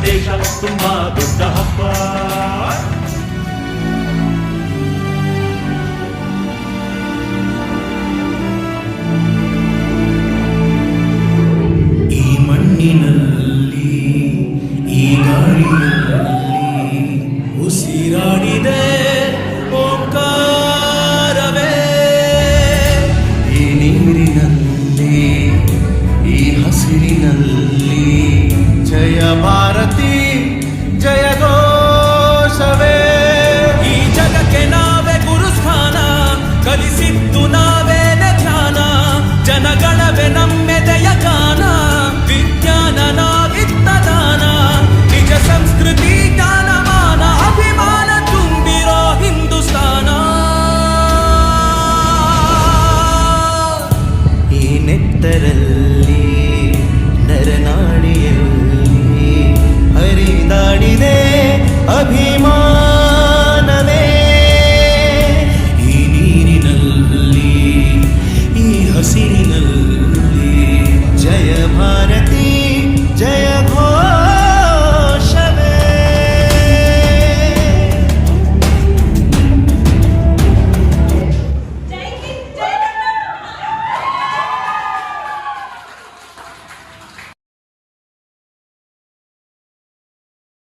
ದೇಶ ತುಂಬಾ ದೊಡ್ಡ ಹಬ್ಬ. ಈ ಮಣ್ಣಿನಲ್ಲಿ ಈ ಗಾಳಿಯಲ್ಲಿ ಉಸಿರಾಡಿದೆ ಓಂಕಾರವೇ. ಈ ನೀರಿನಲ್ಲಿ ಈ ಹಸಿರಿನಲ್ಲಿ ಜಯ ಭಾರತಿ ಜಯ ಘೋಷವೇ. ಈ ಜಗಕ್ಕೆ ನಾವೇ ಗುರುಸ್ಥಾನ, ಕಲಿಸಿದ್ದು ನಾವೇನೆ ಧ್ಯಾನ, ಜನಗಣವೇ ನಮ್ಮೆದೆಯ ಗಾನ, ವಿಜ್ಞಾನ ನಾವಿತ್ತ ದಾನ, ನಿಜ ಸಂಸ್ಕೃತಿ ಜ್ಞಾನಮಾನ, ಅಭಿಮಾನ ತುಂಬಿರೋ ಹಿಂದೂಸ್ತಾನ. ಈ ನೆತ್ತರಲ್ಲಿ ನರನಾಡಿಯಲ್ಲಿ ಹರಿದಾಡಿದೆ ಅಭಿಮಾನ.